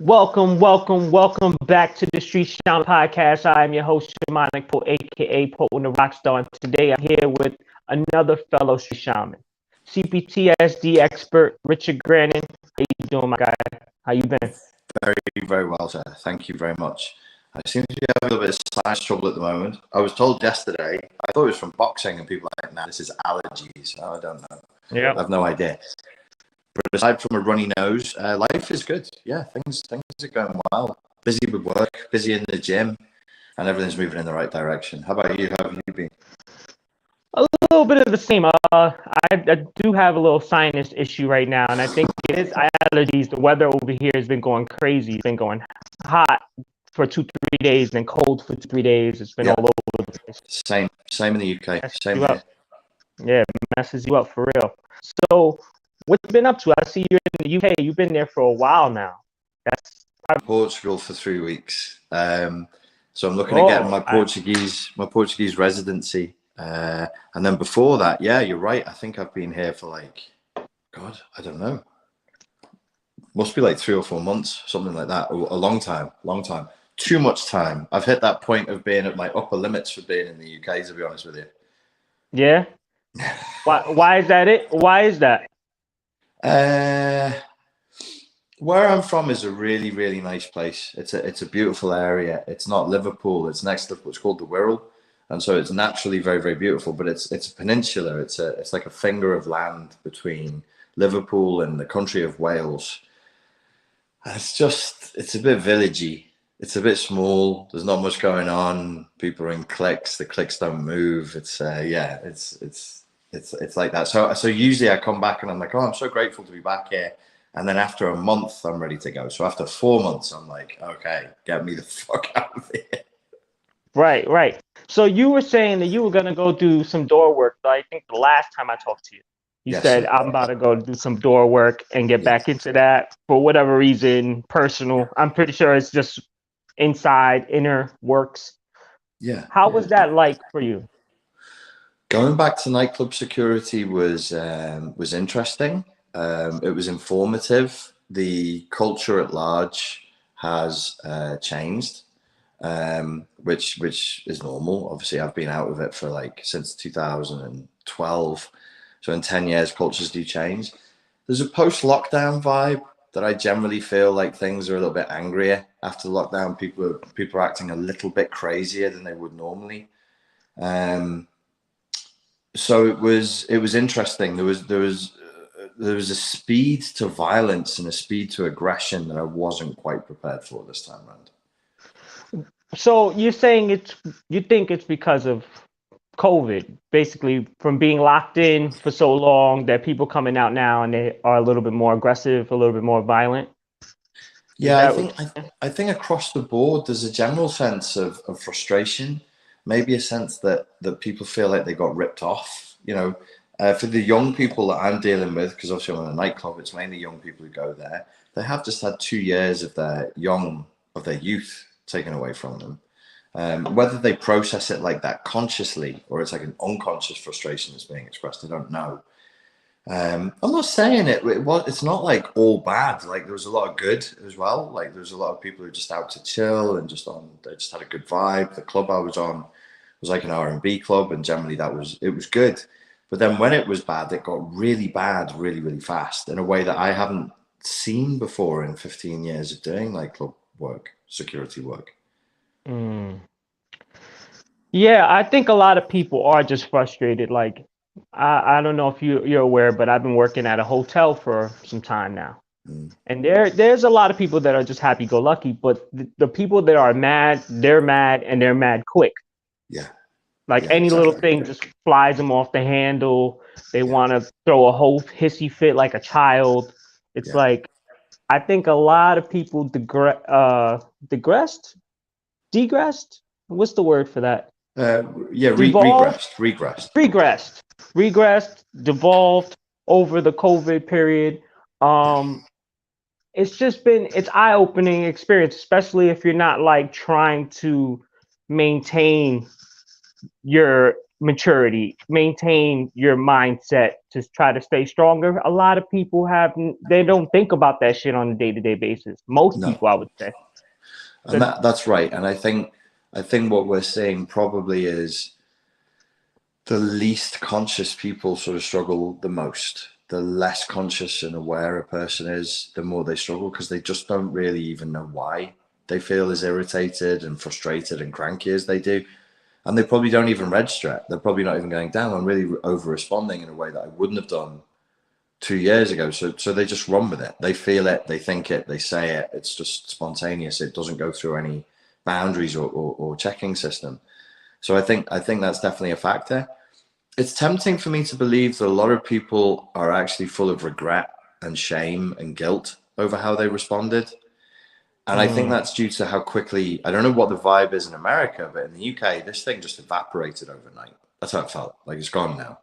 Welcome back to the Street Shaman podcast. I am your host, Shamanic Poe, aka Poe the Rockstar. And today I'm here with another fellow Street Shaman, CPTSD expert, Richard Grannon. How you doing, my guy? How you been? Very well, sir. Thank you very much. I seem to be having a little bit of sinus trouble at the moment. I was told yesterday, I thought it was from boxing, and people are like, nah, this is allergies. Oh, I don't know. Yeah. I have no idea. But aside from a runny nose, life is good. Yeah, things are going well. Busy with work, busy in the gym, and everything's moving in the right direction. How about you? How have you been? A little bit of the same. I do have a little sinus issue right now, and I think it is allergies. The weather over here has been going crazy. It's been going hot for 2-3 days, then cold for 3 days. It's been all over the place. Same in the UK. Same here. Yeah, it messes you up for real. So, what you been up to? I see you're in the UK. You've been there for a while now. That's Portugal for 3 weeks. So I'm looking at getting my Portuguese residency. And then before that, yeah, you're right. I think I've been here for God, I don't know. Must be 3 or 4 months, something like that. A long time. Too much time. I've hit that point of being at my upper limits for being in the UK, to be honest with you. Yeah. Why is that it? Why is that? Where I'm from is a really, really nice place. It's a beautiful area. It's not Liverpool. It's next to what's called the Wirral. And so it's naturally very, very beautiful, but it's a peninsula. It's like a finger of land between Liverpool and the country of Wales. It's a bit villagey. It's a bit small. There's not much going on. People are in cliques. The cliques don't move. It's like that. So usually I come back and I'm like, oh, I'm so grateful to be back here. And then after a month, I'm ready to go. So after 4 months, I'm like, okay, get me the fuck out of here. Right. So you were saying that you were going to go do some door work. I think the last time I talked to you, you said, I'm about to go do some door work and get back into that for whatever reason, personal. I'm pretty sure it's just inner works. Yeah. How was that like for you? Going back to nightclub security was interesting. It was informative. The culture at large has changed. Which is normal. Obviously, I've been out of it for since 2012. So in 10 years, cultures do change. There's a post-lockdown vibe that I generally feel like things are a little bit angrier after lockdown. People are acting a little bit crazier than they would normally. So it was interesting. There was a speed to violence and a speed to aggression that I wasn't quite prepared for this time around. So you're saying you think it's because of COVID, basically from being locked in for so long that people coming out now and they are a little bit more aggressive, a little bit more violent? Yeah, I think across the board there's a general sense of frustration, maybe a sense that people feel like they got ripped off. For the young people that I'm dealing with, because obviously I'm in a nightclub, it's mainly young people who go there. They have just had 2 years of their youth taken away from them. Whether they process it like that consciously or it's like an unconscious frustration that's being expressed, I don't know. I'm not saying it's not like all bad. There was a lot of good as well. There was a lot of people who were just out to chill and they just had a good vibe. The club I was on was like an R&B club, and generally it was good. But then when it was bad, it got really bad really, really fast in a way that I haven't seen before in 15 years of doing nightclub work, security work. Yeah, I think a lot of people are just frustrated. I don't know if you're aware, but I've been working at a hotel for some time now. And there's a lot of people that are just happy-go-lucky, but the people that are mad, they're mad, and they're mad quick. Yeah. Any little thing just flies them off the handle. They want to throw a whole hissy fit like a child. It's I think a lot of people degressed. What's the word for that? Regressed, devolved over the COVID period. It's eye-opening experience, especially if you're not trying to maintain your maturity, maintain your mindset to try to stay stronger. A lot of people they don't think about that shit on a day-to-day basis. Most people, I would say. And that's right. And I think what we're seeing probably is the least conscious people sort of struggle the most. The less conscious and aware a person is, the more they struggle, because they just don't really even know why they feel as irritated and frustrated and cranky as they do. And they probably don't even register it. They're probably not even going, damn, I'm really over-responding in a way that I wouldn't have done 2 years ago. So they just run with it. They feel it, they think it, they say it. It's just spontaneous. It doesn't go through any boundaries or checking system. So I think that's definitely a factor. It's tempting for me to believe that a lot of people are actually full of regret and shame and guilt over how they responded. And I think that's due to how quickly, I don't know what the vibe is in America, but in the UK, this thing just evaporated overnight. That's how it felt. Like, it's gone now.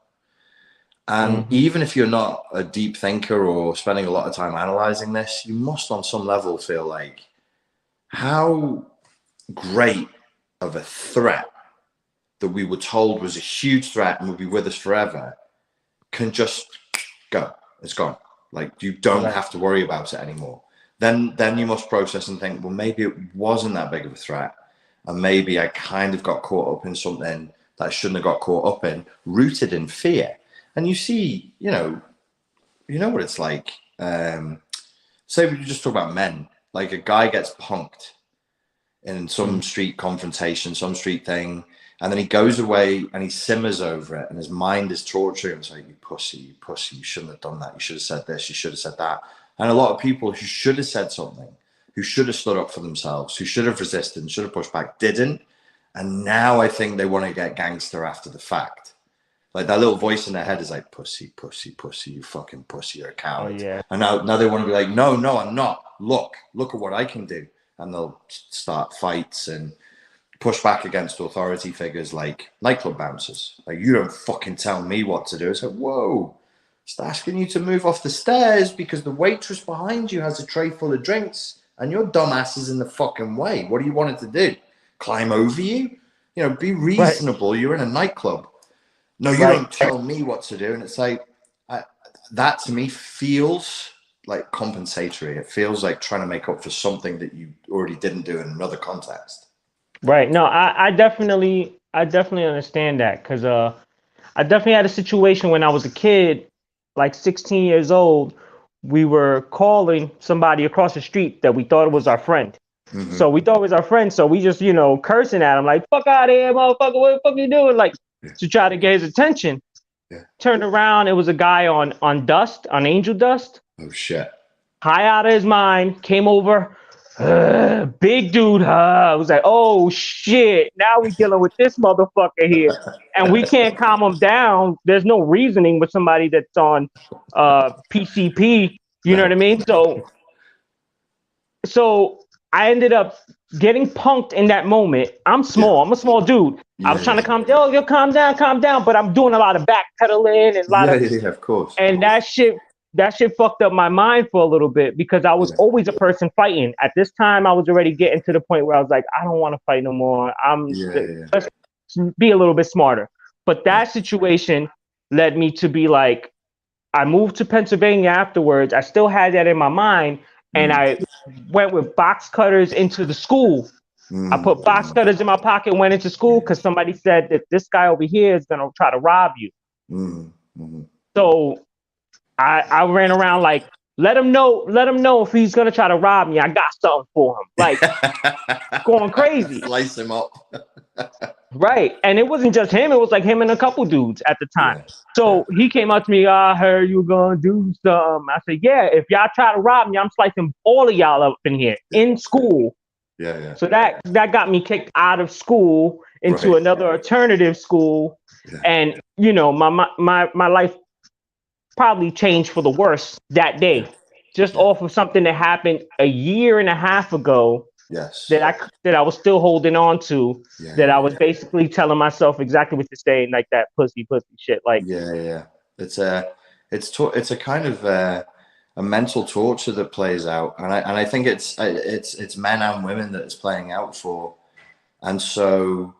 And even if you're not a deep thinker or spending a lot of time analyzing this, you must on some level feel like, how great of a threat that we were told was a huge threat and would be with us forever can just go. It's gone. Like, you don't have to worry about it anymore. Then you must process and think, well, maybe it wasn't that big of a threat. And maybe I kind of got caught up in something that I shouldn't have got caught up in, rooted in fear. And you see, you know what it's like. Say we just talk about men, like a guy gets punked in some street confrontation, some street thing, and then he goes away and he simmers over it, and his mind is torturing him. It's like, you pussy, you shouldn't have done that. You should have said this, you should have said that. And a lot of people who should have said something, who should have stood up for themselves, who should have resisted and should have pushed back, didn't. And now I think they want to get gangster after the fact. Like, that little voice in their head is like, pussy, you fucking pussy, you're a coward. Oh, yeah. And now they want to be like, no, I'm not. Look at what I can do. And they'll start fights and push back against authority figures like nightclub bouncers. Like, you don't fucking tell me what to do. It's like, whoa, just asking you to move off the stairs because the waitress behind you has a tray full of drinks and your dumb ass is in the fucking way. What do you want it to do? Climb over you? You know, be reasonable. Right. You're in a nightclub. No, you don't tell me what to do. And it's like, that to me feels like compensatory. It feels like trying to make up for something that you already didn't do in another context. Right. No, I definitely understand that, because I definitely had a situation when I was a kid, like 16 years old. We were calling somebody across the street that we thought was our friend. So we thought it was our friend. So we just, cursing at him like, fuck out of here, motherfucker. What the fuck you doing? Like, to try to get his attention. Yeah. Turned around. It was a guy on angel dust. Oh, shit. High out of his mind. Came over. Big dude. I was like, oh, shit. Now we dealing with this motherfucker here. And we can't calm him down. There's no reasoning with somebody that's on PCP. You know what I mean? So I ended up getting punked in that moment. I'm small. I'm a small dude. I was trying to calm down. Yo, calm down. But I'm doing a lot of backpedaling and a lot of course. And that shit fucked up my mind for a little bit, because I was always a person fighting. At this time, I was already getting to the point where I was like, I don't want to fight no more. Let's be a little bit smarter. But that situation led me to be like, I moved to Pennsylvania afterwards. I still had that in my mind. And I went with box cutters into the school. I put box cutters in my pocket, went into school because somebody said that this guy over here is going to try to rob you. So I ran around like, let him know if he's going to try to rob me. I got something for him. Like, going crazy. Slice him up. Right. And it wasn't just him. It was like him and a couple dudes at the time. So he came up to me, I heard you going to do something. I said, yeah, if y'all try to rob me, I'm slicing all of y'all up in here in school. So that got me kicked out of school into another alternative school. And, my life probably changed for the worse that day, just off of something that happened a year and a half ago. That I was still holding on to, that I was basically telling myself exactly what to say, like that pussy shit. Like, it's a kind of a mental torture that plays out, and I think it's men and women that it's playing out for. And so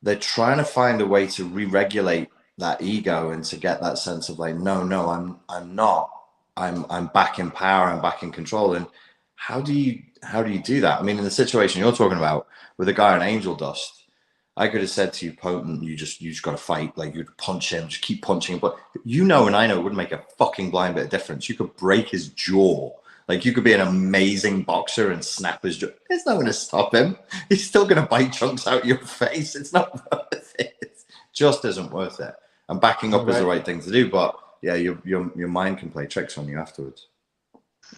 they're trying to find a way to re-regulate that ego and to get that sense of like, no, I'm not. I'm back in power. I'm back in control. And how do you do that? I mean, in the situation you're talking about with a guy on angel dust, I could have said to you, Potent, you just got to fight. Like, you'd punch him, just keep punching him. But and I know it wouldn't make a fucking blind bit of difference. You could break his jaw. Like, you could be an amazing boxer and snap his jaw. There's no one to stop him. He's still going to bite chunks out your face. It's not worth it. It just isn't worth it. And backing up is the right thing to do. But yeah, your mind can play tricks on you afterwards.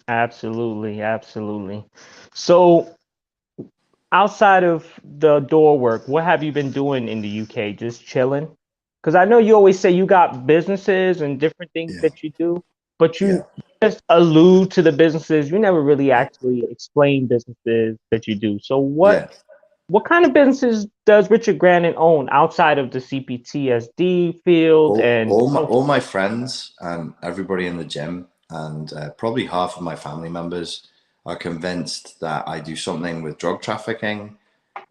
Absolutely, absolutely. So, outside of the door work, what have you been doing in the UK? Just chilling? Because I know you always say you got businesses and different things that you do, but you just allude to the businesses. You never really actually explain businesses that you do. So what kind of businesses does Richard Grannon own outside of the CPTSD field? All my friends and everybody in the gym and probably half of my family members are convinced that I do something with drug trafficking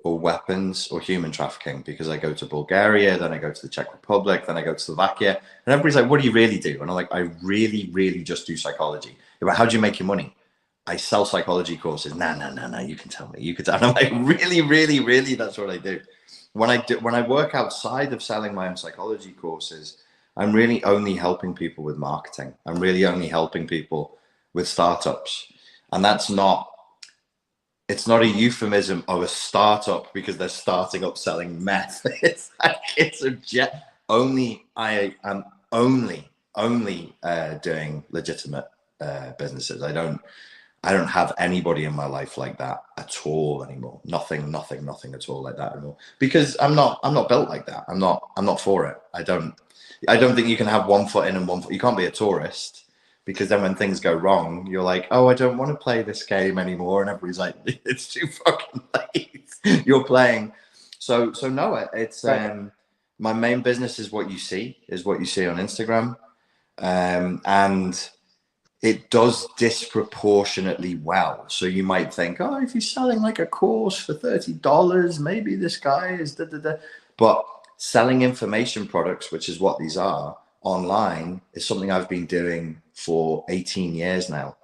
or weapons or human trafficking, because I go to Bulgaria, then I go to the Czech Republic, then I go to Slovakia, and everybody's like, what do you really do? And I'm like, I really, really just do psychology. They're like, how do you make your money? I sell psychology courses. No, you can tell me. You can tell. And I'm like, really, really, really, that's what I do. When I work outside of selling my own psychology courses, I'm really only helping people with marketing. I'm really only helping people with startups. And it's not a euphemism of a startup because they're starting up selling meth. It's like, I am only doing legitimate businesses. I don't have anybody in my life like that at all anymore. Nothing at all like that anymore. Because I'm not built like that. I'm not for it. I don't think you can have one foot in and one foot. You can't be a tourist, because then when things go wrong, you're like, oh, I don't want to play this game anymore. And everybody's like, it's too fucking late. You're playing. So no, it's my main business is what you see on Instagram. And it does disproportionately well. So you might think, oh, if you're selling like a course for $30, maybe this guy is da. But selling information products, which is what these are, online, is something I've been doing for 18 years now.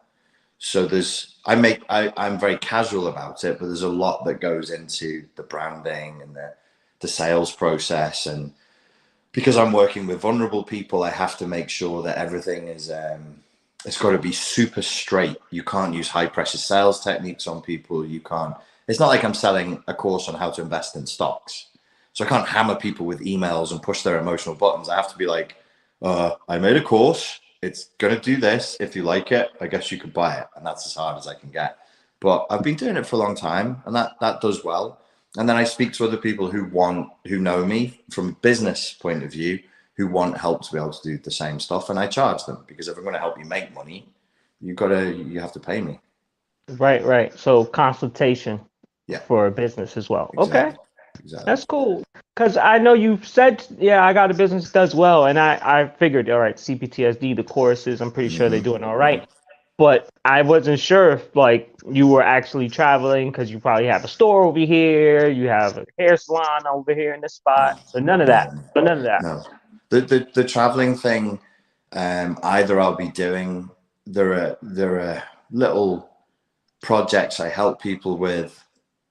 So I'm very casual about it, but there's a lot that goes into the branding and the sales process. And because I'm working with vulnerable people, I have to make sure that everything is, it's got to be super straight. You can't use high pressure sales techniques on people. It's not like I'm selling a course on how to invest in stocks. So I can't hammer people with emails and push their emotional buttons. I have to be like, I made a course. It's going to do this. If you like it, I guess you could buy it. And that's as hard as I can get. But I've been doing it for a long time, and that does well. And then I speak to other people who know me from a business point of view, who want help to be able to do the same stuff. And I charge them, because if I'm going to help you make money, you have to pay me. Right. So consultation for a business as well. Exactly. Okay. Exactly. That's cool. Because I know you said, I got a business that does well. And I figured, all right, CPTSD, the courses, I'm pretty sure they're doing all right. But I wasn't sure if like you were actually traveling, because you probably have a store over here, you have a hair salon over here in this spot. So none of that. No. The traveling thing, either I'll be doing, there are little projects I help people with.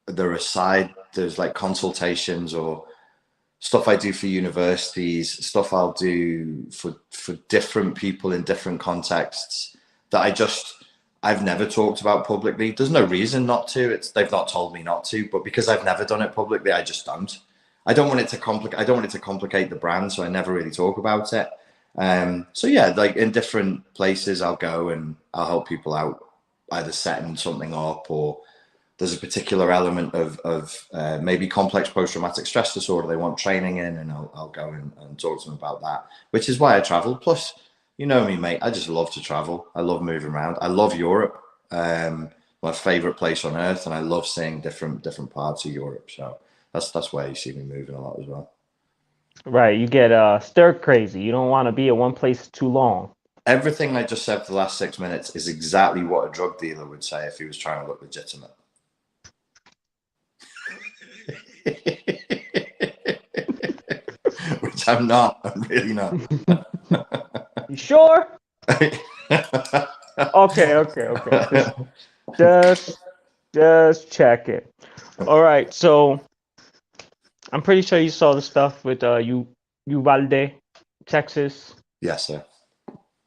There's like consultations or stuff I do for universities, stuff I'll do for different people in different contexts that I've never talked about publicly. There's no reason not to. They've not told me not to, but because I've never done it publicly, I just don't. I don't want it to complicate the brand, so I never really talk about it. So yeah, like in different places I'll go and I'll help people out, either setting something up, or there's a particular element of maybe complex post-traumatic stress disorder they want training in, and I'll go and talk to them about that, which is why I travel. Plus, you know me, mate, I just love to travel. I love moving around. I love Europe, my favorite place on earth, and I love seeing different parts of Europe. So that's why you see me moving a lot as well. Right, you get stir crazy. You don't want to be at one place too long. Everything I just said for the last 6 minutes is exactly what a drug dealer would say if he was trying to look legitimate. I'm not. I'm really not. You sure? Okay. Just check it. All right. So I'm pretty sure you saw the stuff with Uvalde, Texas. Yes, sir.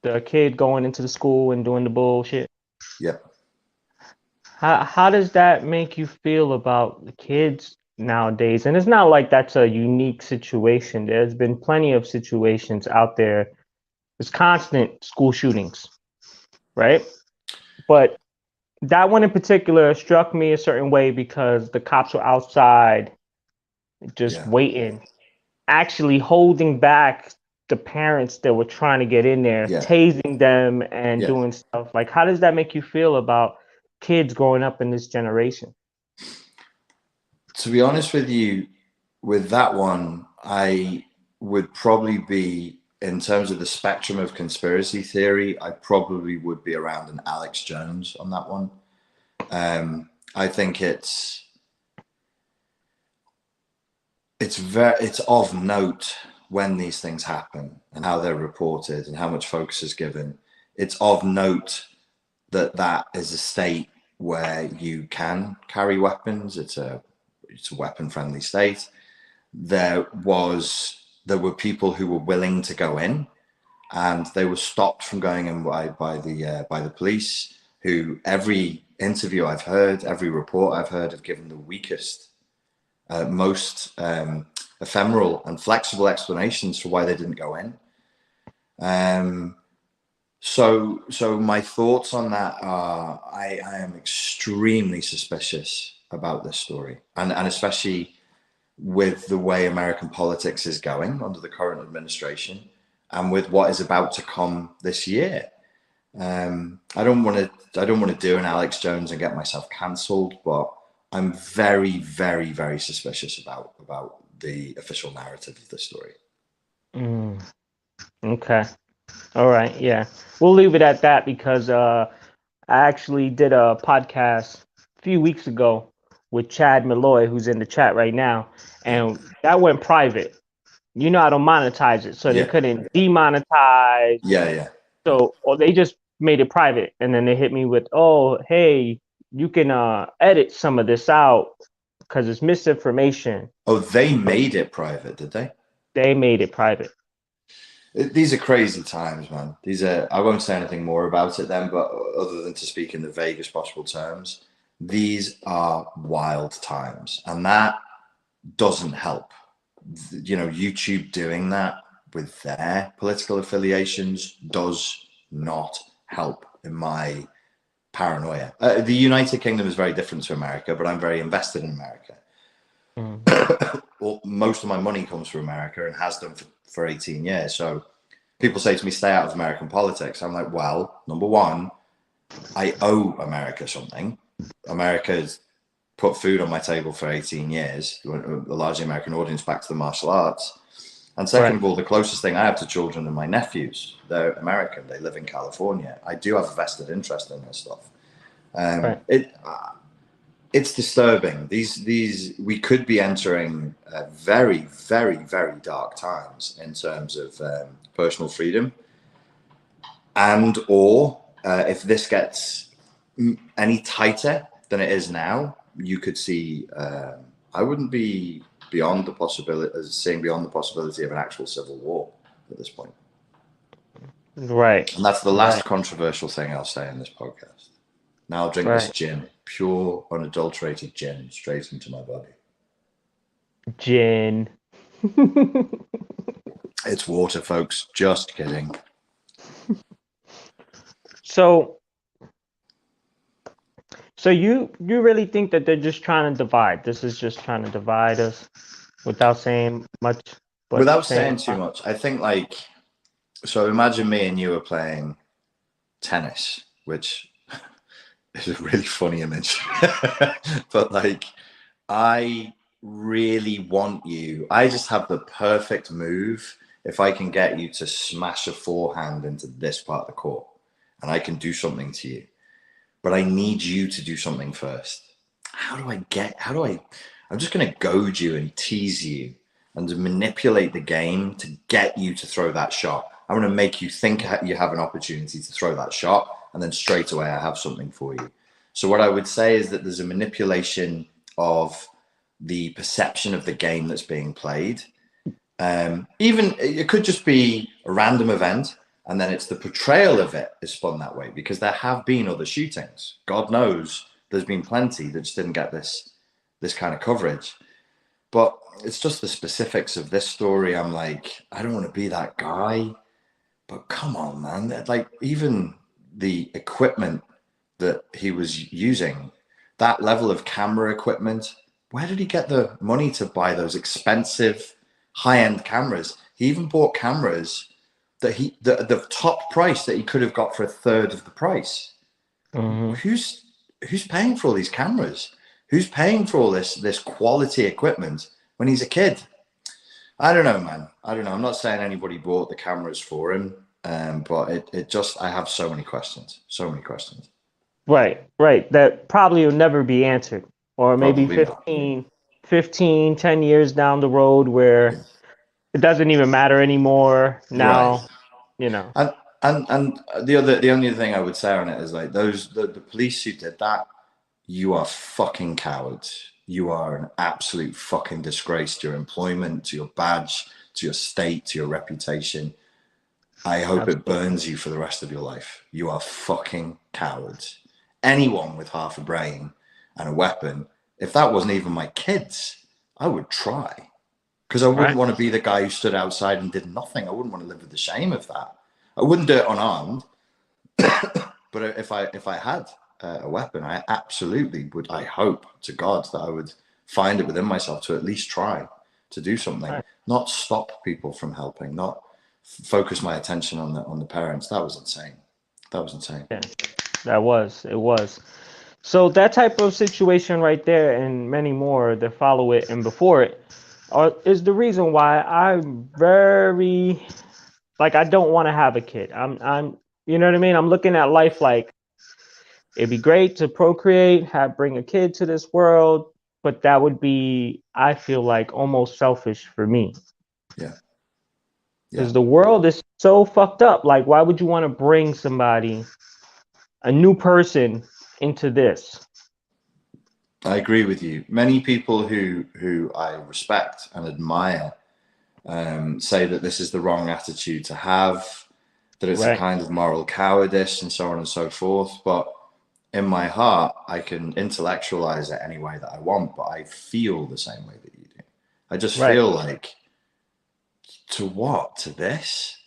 The kid going into the school and doing the bullshit. Yep. How does that make you feel about the kids nowadays? And it's not like that's a unique situation. There's been plenty of situations out there. There's constant school shootings, right? But that one in particular struck me a certain way because the cops were outside just waiting, actually holding back the parents that were trying to get in there, tasing them and doing stuff. Like, how does that make you feel about kids growing up in this generation? To be honest with you, with that one, I would probably be, in terms of the spectrum of conspiracy theory, I probably would be around an Alex Jones on that one. I think it's of note when these things happen and how they're reported and how much focus is given. It's of note that that is a state where you can carry weapons. It's a weapon-friendly state. There were people who were willing to go in, and they were stopped from going in by the police, who every interview I've heard, every report I've heard, have given the weakest, most ephemeral and flexible explanations for why they didn't go in. So my thoughts on that are, I am extremely suspicious about this story, and especially with the way American politics is going under the current administration, and with what is about to come this year. I don't want to do an Alex Jones and get myself cancelled, but I'm very, very, very suspicious about the official narrative of this story. Okay. All right. Yeah. We'll leave it at that because I actually did a podcast a few weeks ago with Chad Malloy, who's in the chat right now, and that went private. You know, I don't monetize it, so they couldn't demonetize. Yeah. So, or they just made it private, and then they hit me with, "Oh, hey, you can edit some of this out because it's misinformation." Oh, they made it private, did they? They made it private. These are crazy times, man. I won't say anything more about it then, but other than to speak in the vaguest possible terms, these are wild times, and that doesn't help. You know, YouTube doing that with their political affiliations does not help in my paranoia. The United Kingdom is very different to America, but I'm very invested in America. Well, most of my money comes from America and has done for 18 years. So people say to me, stay out of American politics. I'm like, well, number one, I owe America something. America's put food on my table for 18 years, a largely American audience, back to the martial arts. And second of all, the closest thing I have to children are my nephews. They're American. They live in California. I do have a vested interest in this stuff. It's disturbing. We could be entering very, very, very dark times in terms of personal freedom, or if this gets any tighter than it is now, you could see. I wouldn't be beyond the possibility of an actual civil war at this point. Right. And that's the last controversial thing I'll say in this podcast. Now I'll drink this gin, pure, unadulterated gin, straight into my body. Gin. It's water, folks. Just kidding. So you really think that they're just trying to divide? This is just trying to divide us without saying much? Without saying too much. I think, so imagine me and you are playing tennis, which is a really funny image. But I really want you. I just have the perfect move if I can get you to smash a forehand into this part of the court, and I can do something to you. But I need you to do something first. I'm just going to goad you and tease you and to manipulate the game to get you to throw that shot. I'm going to make you think you have an opportunity to throw that shot, and then straight away I have something for you. So what I would say is that there's a manipulation of the perception of the game that's being played. Even it could just be a random event, and then it's the portrayal of it is spun that way, because there have been other shootings. God knows there's been plenty that just didn't get this kind of coverage. But it's just the specifics of this story. I'm like, I don't want to be that guy, but come on, man. Like, even the equipment that he was using, that level of camera equipment, where did he get the money to buy those expensive high-end cameras? He even bought cameras that the top price that he could have got for a third of the price. Mm-hmm. Who's paying for all these cameras? Who's paying for all this quality equipment when he's a kid? I don't know, man. I don't know. I'm not saying anybody bought the cameras for him, but it just, I have so many questions. So many questions. Right. That probably will never be answered. Or maybe Probably 10 years down the road where it doesn't even matter anymore. Now, right. you know. And the only thing I would say on it is, like, the police who did that, you are fucking cowards. You are an absolute fucking disgrace to your employment, to your badge, to your state, to your reputation. I hope it burns you for the rest of your life. You are fucking cowards. Anyone with half a brain and a weapon, if that wasn't even my kids, I would try. Because I wouldn't want to be the guy who stood outside and did nothing. I wouldn't want to live with the shame of that. I wouldn't do it unarmed. But if I had a weapon, I absolutely would. I hope to God that I would find it within myself to at least try to do something, not stop people from helping, not focus my attention on the parents. That was insane. Yeah, it was. So that type of situation right there, and many more that follow it and before it, is the reason why I'm very, like, I don't want to have a kid. I'm, you know what I mean? I'm looking at life like, it'd be great to procreate, bring a kid to this world, but that would be, I feel like, almost selfish for me. Yeah. Because the world is so fucked up. Like, why would you want to bring somebody, a new person, into this? I agree with you. Many people who I respect and admire say that this is the wrong attitude to have, that it's a kind of moral cowardice, and so on and so forth. But in my heart, I can intellectualize it any way that I want, but I feel the same way that you do. I just feel like, to what? To this?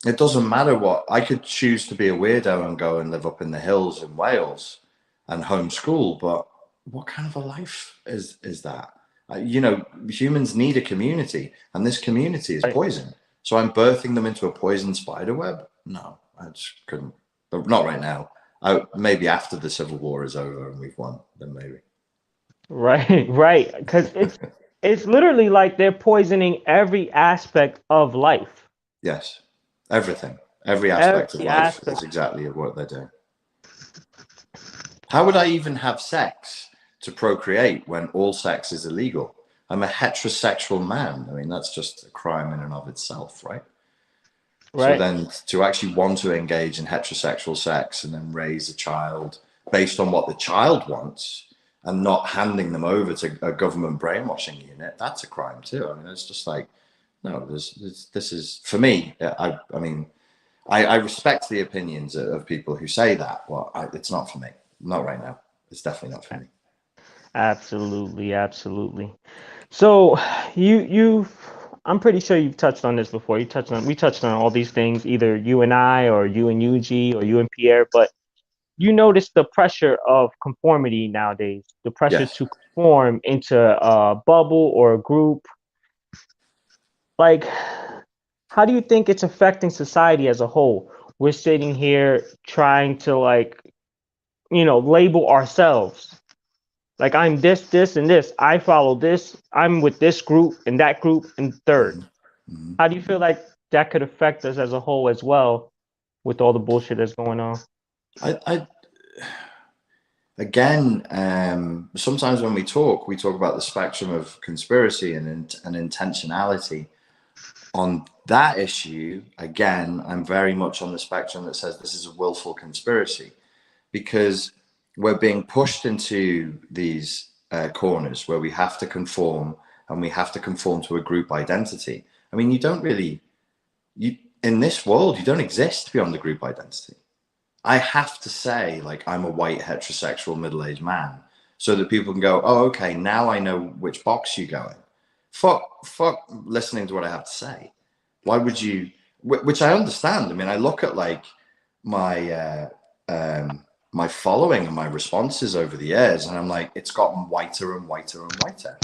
It doesn't matter what. I could choose to be a weirdo and go and live up in the hills in Wales and homeschool, but what kind of a life is that? You know, humans need a community, and this community is poison. So I'm birthing them into a poison spider web? No, I just couldn't. But not right now. Maybe after the Civil War is over and we've won, then maybe. Right. Because it's literally like they're poisoning every aspect of life. Yes, everything. Every aspect of life is exactly what they're doing. How would I even have sex to procreate when all sex is illegal? I'm a heterosexual man. I mean, that's just a crime in and of itself, right? So then to actually want to engage in heterosexual sex and then raise a child based on what the child wants and not handing them over to a government brainwashing unit, that's a crime too. I mean, it's just like, no, this is, for me, I mean, I respect the opinions of people who say that. Well, it's not for me. Not right now. It's definitely not for me. Absolutely. So I'm pretty sure you've touched on this before. We touched on all these things, either you and I, or you and Yuji, or you and Pierre, but you notice the pressure of conformity nowadays, the pressure to conform into a bubble or a group. Like, how do you think it's affecting society as a whole? We're sitting here trying to, like, label ourselves. Like, I'm this, and this. I follow this. I'm with this group and that group and third. Mm-hmm. How do you feel like that could affect us as a whole as well, with all the bullshit that's going on? again, sometimes when we talk about the spectrum of conspiracy and intentionality. On that issue, again, I'm very much on the spectrum that says this is a willful conspiracy, because we're being pushed into these corners where we have to conform, and we have to conform to a group identity. I mean, in this world, you don't exist beyond the group identity. I have to say, like, I'm a white heterosexual middle-aged man, so that people can go, oh, okay, now I know which box you go in. Fuck listening to what I have to say. Why would you? Which I understand. I mean, I look at like my my following and my responses over the years, and I'm like, it's gotten whiter and whiter and whiter.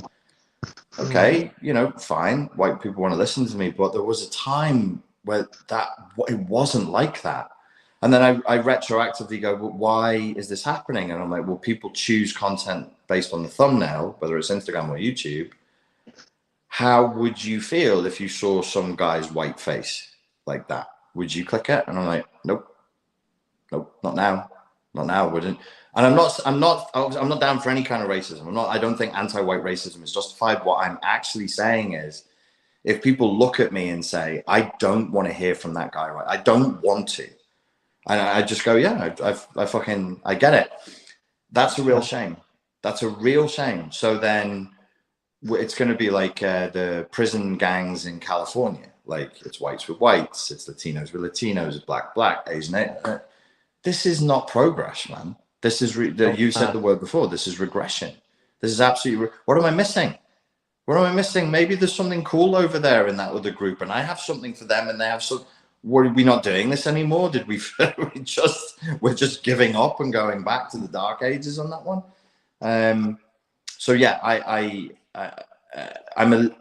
Okay, you know, fine, white people want to listen to me, but there was a time where it wasn't like that. And then I retroactively go, well, why is this happening? And I'm like, well, people choose content based on the thumbnail, whether it's Instagram or YouTube. How would you feel if you saw some guy's white face like that? Would you click it? And I'm like, nope, not now, wouldn't. And I'm not down for any kind of racism. I don't think anti-white racism is justified. What I'm actually saying is, if people look at me and say, I don't want to hear from that guy, right? I don't want to. And I just go, yeah, I get it. That's a real shame. That's a real shame. So then it's going to be like the prison gangs in California. Like, it's whites with whites, it's Latinos with Latinos, black, Asian. This is not progress, man. This is, you said the word before, this is regression. This is absolutely, what am I missing? Maybe there's something cool over there in that other group, and I have something for them and they have some. Were we not doing this anymore? Did we're just giving up and going back to the dark ages on that one? So yeah, I'm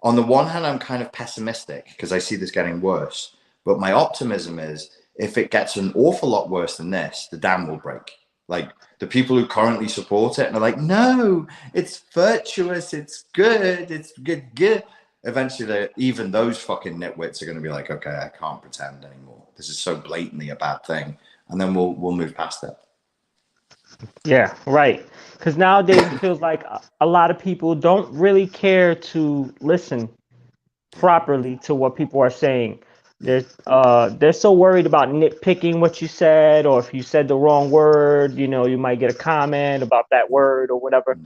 on the one hand, I'm kind of pessimistic because I see this getting worse. But my optimism is, if it gets an awful lot worse than this, the dam will break. Like, the people who currently support it and are like, no, it's virtuous, it's good, it's good. Eventually, even those fucking nitwits are going to be like, okay, I can't pretend anymore. This is so blatantly a bad thing. And then we'll move past it. Yeah, right. Because nowadays it feels like a lot of people don't really care to listen properly to what people are saying. They're so worried about nitpicking what you said, or if you said the wrong word, you know, you might get a comment about that word or whatever,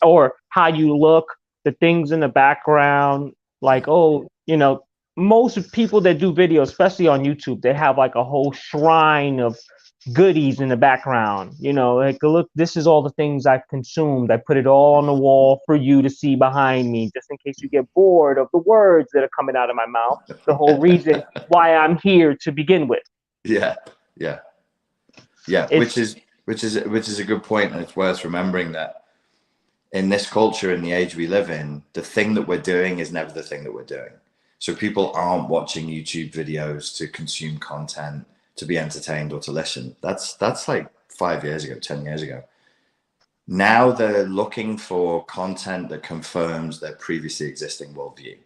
or how you look, the things in the background, like, oh, you know, most people that do videos, especially on YouTube, they have like a whole shrine of goodies in the background, you know, like, look, this is all the things I've consumed. I put it all on the wall for you to see behind me, just in case you get bored of the words that are coming out of my mouth, the whole reason why I'm here to begin with. Yeah which is a good point. And it's worth remembering that in this culture, in the age we live in, the thing that we're doing is never the thing that we're doing. So people aren't watching YouTube videos to consume content, to be entertained, or to listen. That's like 5 years ago, 10 years ago. Now they're looking for content that confirms their previously existing worldview.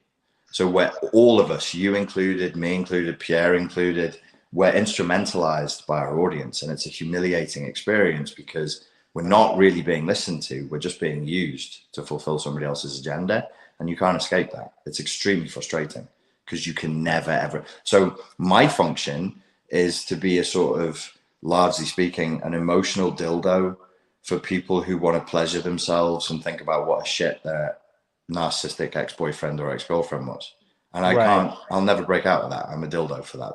So where all of us, you included, me included, Pierre included, we're instrumentalized by our audience. And it's a humiliating experience because we're not really being listened to. We're just being used to fulfill somebody else's agenda. And you can't escape that. It's extremely frustrating because you can never, ever. So my function is to be a sort of, largely speaking, an emotional dildo for people who want to pleasure themselves and think about what a shit their narcissistic ex-boyfriend or ex-girlfriend was. And I'll never break out of that. I'm a dildo for that.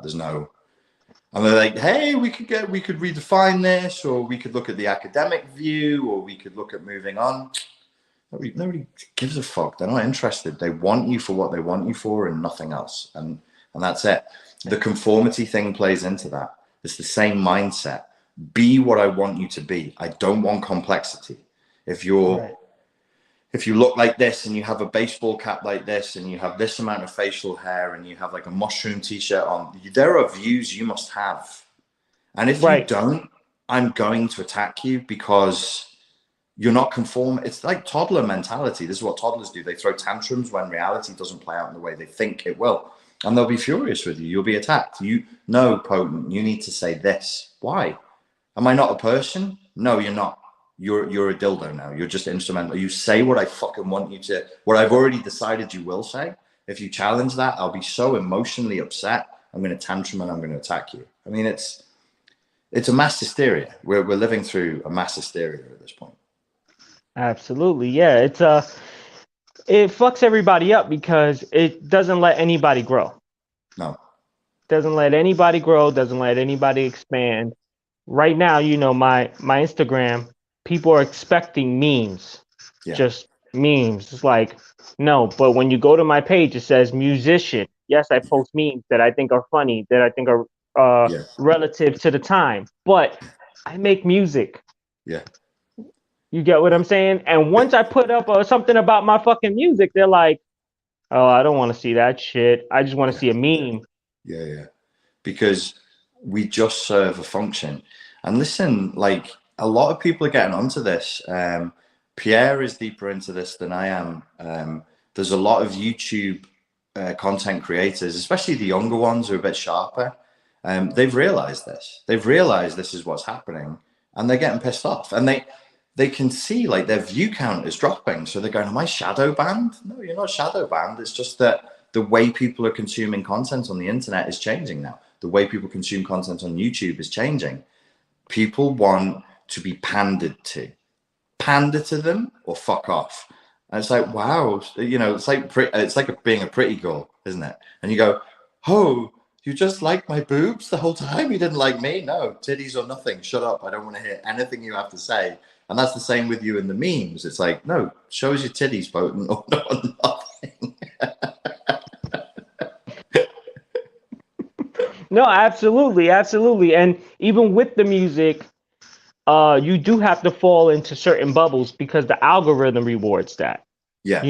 And they're like, hey, we could redefine this, or we could look at the academic view, or we could look at moving on. Nobody gives a fuck. They're not interested. They want you for what they want you for and nothing else. And that's it. The conformity thing plays into that. It's the same mindset. Be what I want you to be. I don't want complexity. If you look like this and you have a baseball cap like this and you have this amount of facial hair and you have like a mushroom t-shirt on, there are views you must have. And if you don't, I'm going to attack you because you're not conform. It's like toddler mentality. This is what toddlers do. They throw tantrums when reality doesn't play out in the way they think it will. And they'll be furious with you. You'll be attacked. No, Potent, you need to say this. Why? Am I not a person? No, you're not. You're a dildo now. You're just instrumental. You say what I fucking want you to, what I've already decided you will say. If you challenge that, I'll be so emotionally upset. I'm going to tantrum and I'm going to attack you. I mean, it's a mass hysteria. We're living through a mass hysteria at this point. Absolutely. Yeah. It fucks everybody up because it doesn't let anybody grow. No. Doesn't let anybody grow, doesn't let anybody expand. Right now, my Instagram, people are expecting memes. Yeah. Just memes. It's like, no, but when you go to my page, it says musician. Yes, I post memes that I think are funny, that I think are relative to the time, but I make music. Yeah. You get what I'm saying? And once I put up something about my fucking music, they're like, oh, I don't want to see that shit. I just want to see a meme. Yeah. Because we just serve a function. And listen, like, a lot of people are getting onto this. Pierre is deeper into this than I am. There's a lot of YouTube content creators, especially the younger ones who are a bit sharper. They've realized this. They've realized this is what's happening, and they're getting pissed off. And they can see, like, their view count is dropping. So they're going, am I shadow banned? No, you're not shadow banned. It's just that the way people are consuming content on the internet is changing now. The way people consume content on YouTube is changing. People want to be pandered to. Pander to them or fuck off. And it's like, wow, it's like being a pretty girl, isn't it? And you go, oh, you just like my boobs the whole time? You didn't like me? No, titties or nothing. Shut up. I don't want to hear anything you have to say. And that's the same with you in the memes. It's like, no, show us your titties, potent, or nothing. No, absolutely. And even with the music, you do have to fall into certain bubbles because the algorithm rewards that. Yeah.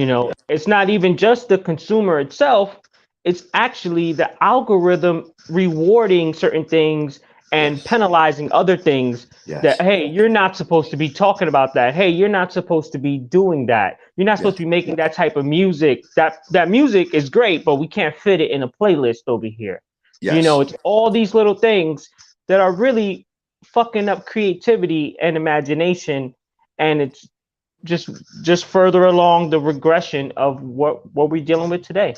It's not even just the consumer itself. It's actually the algorithm rewarding certain things and penalizing other things. That, hey, you're not supposed to be talking about that. Hey, you're not supposed to be doing that. You're not supposed to be making that type of music. That music is great, but we can't fit it in a playlist over here. It's all these little things that are really fucking up creativity and imagination, and it's just further along the regression of what we're dealing with today.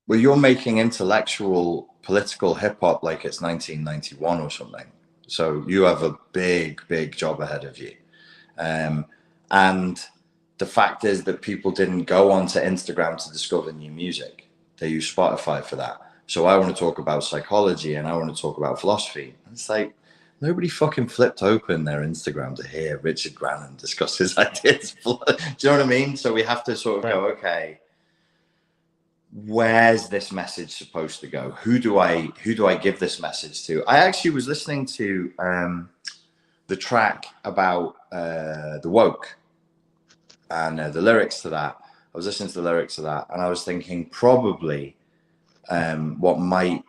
Well, you're making intellectual political hip hop like it's 1991 or something. So you have a big job ahead of you. And the fact is that people didn't go onto Instagram to discover new music. They use Spotify for that. So I want to talk about psychology and I want to talk about philosophy. And it's like, nobody fucking flipped open their Instagram to hear Richard Grannon discuss his ideas. Do you know what I mean? So we have to sort of go, okay, where's this message supposed to go? Who do I give this message to? I actually was listening to the track about the woke and the lyrics to that. I was listening to the lyrics to that and I was thinking probably what might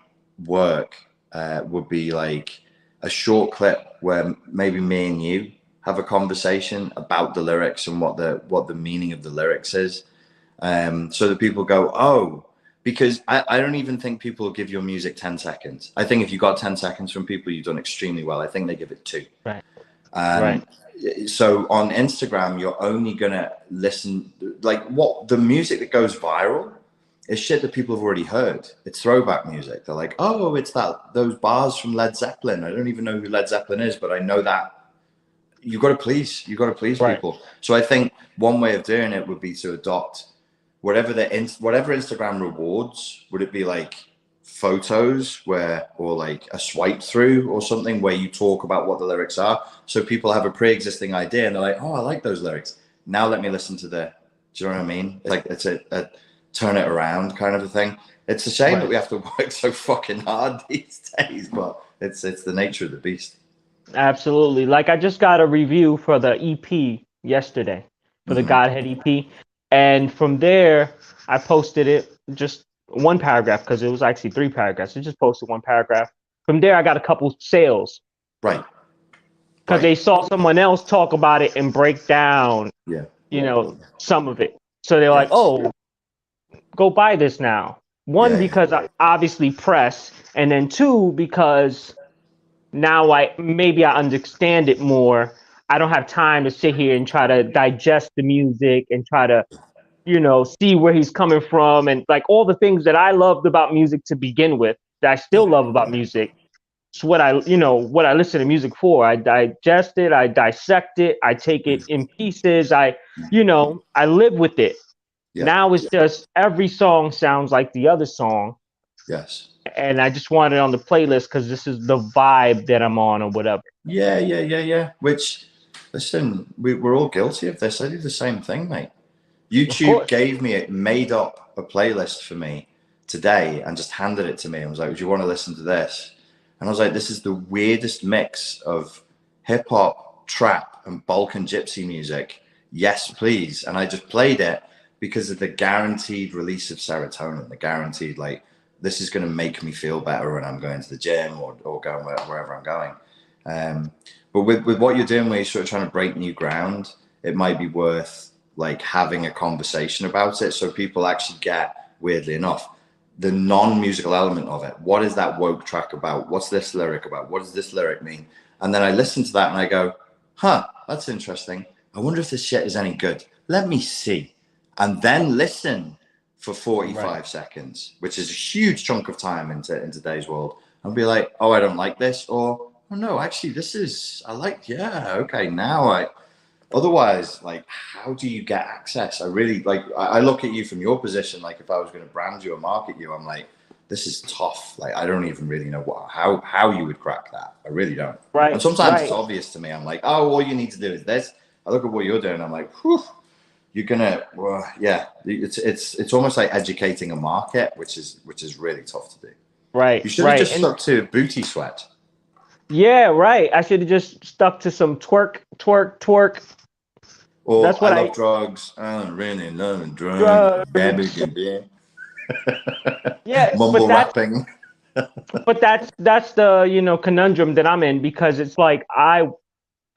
work would be like a short clip where maybe me and you have a conversation about the lyrics and what the meaning of the lyrics is. So that people go, oh, because I don't even think people will give your music 10 seconds. I think if you got 10 seconds from people, you've done extremely well. I think they give it 2. Right. Right. So on Instagram, you're only going to listen, like what the music that goes viral is shit that people have already heard. It's throwback music. They're like, oh, it's those bars from Led Zeppelin. I don't even know who Led Zeppelin is, but I know that. You got to please people. So I think one way of doing it would be to adopt whatever Instagram rewards. Would it be like photos or like a swipe through or something where you talk about what the lyrics are, so people have a pre-existing idea and they're like, oh, I like those lyrics, now let me listen to do you know what I mean? Like it's a turn it around kind of a thing. It's a shame that we have to work so fucking hard these days, but it's the nature of the beast. Absolutely. Like I just got a review for the EP yesterday, for the Godhead EP. And from there, I posted it just one paragraph because it was actually 3 paragraphs. I just posted 1 paragraph. From there, I got a couple sales. Right. Because they saw someone else talk about it and break down, some of it. So they're like, oh, go buy this now. 1, because I obviously press. And then 2, because now I understand it more. I don't have time to sit here and try to digest the music and try to, see where he's coming from, and like all the things that I loved about music to begin with, that I still love about music. It's what I listen to music for. I digest it, I dissect it, I take it in pieces. I live with it. Yeah. Now it's just every song sounds like the other song. Yes. And I just want it on the playlist because this is the vibe that I'm on or whatever. Yeah. Which, listen, we're all guilty of this. I do the same thing, mate. YouTube made up a playlist for me today and just handed it to me and was like, "Do you want to listen to this?" And I was like, "This is the weirdest mix of hip hop, trap, and Balkan gypsy music. Yes, please." And I just played it because of the guaranteed release of serotonin, the guaranteed, like, this is going to make me feel better when I'm going to the gym or going wherever I'm going. But with what you're doing, where you're sort of trying to break new ground, it might be worth like having a conversation about it, so people actually get, weirdly enough, the non-musical element of it. What is that woke track about? What's this lyric about? What does this lyric mean? And then I listen to that and I go, huh, that's interesting. I wonder if this shit is any good. Let me see. And then listen for 45 seconds, which is a huge chunk of time in today's world, and be like, oh, I don't like this, or, oh no, actually this is, I like, yeah, okay, now otherwise, like, how do you get access? I really, like, I look at you from your position, like, if I was going to brand you or market you, I'm like, this is tough. Like, I don't even really know how you would crack that. I really don't. Right. And sometimes it's obvious to me. I'm like, oh, all you need to do is this. I look at what you're doing. I'm like, whew, you're gonna, yeah. It's almost like educating a market, which is really tough to do. Right. You should have just stuck to Booty Sweat. Yeah, right. I should have just stuck to some twerk. Or that's what I love drugs. I'm really loving drugs. Yeah, mumble rapping. But that's the conundrum that I'm in, because it's like I'm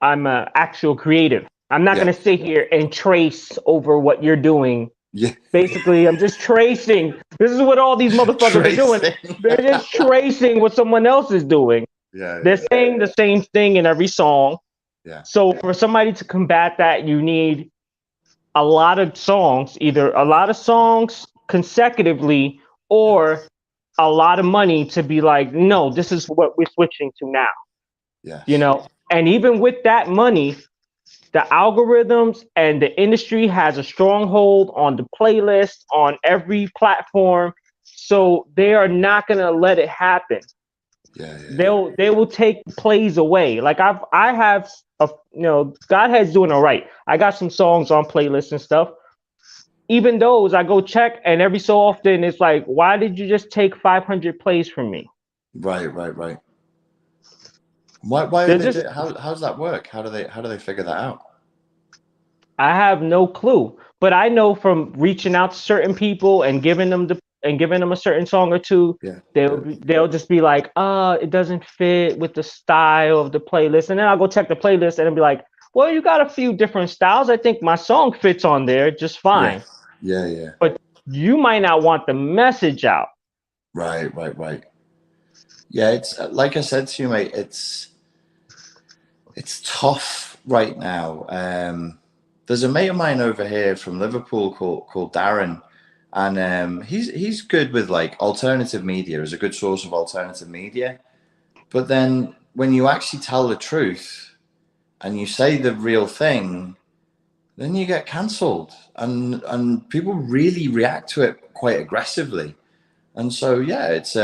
an actual creative. I'm not gonna sit here and trace over what you're doing. Yeah. Basically, I'm just tracing. This is what all these motherfuckers are doing. They're just tracing what someone else is doing. Yeah. They're saying the same thing in every song. Yeah. So for somebody to combat that, you need a lot of songs, either a lot of songs consecutively, or a lot of money to be like, no, this is what we're switching to now. Yeah. And even with that money, the algorithms and the industry has a stronghold on the playlist on every platform. So they are not going to let it happen. Yeah. They will take plays away. Like I have Godhead's doing all right. I got some songs on playlists and stuff. Even those I go check, and every so often it's like, why did you just take 500 plays from me? Right. Why how does that work? How do they figure that out? I have no clue, but I know from reaching out to certain people and giving them a certain song or two, they'll just be like, it doesn't fit with the style of the playlist. And then I'll go check the playlist and it'll be like, well, you got a few different styles. I think my song fits on there just fine. Yeah. But you might not want the message out. Right. Yeah, it's like I said to you, mate, it's tough right now. There's a mate of mine over here from Liverpool called Darren, and he's good with like alternative media, as a good source of alternative media. But then when you actually tell the truth and you say the real thing, then you get cancelled, and people really react to it quite aggressively. And so it's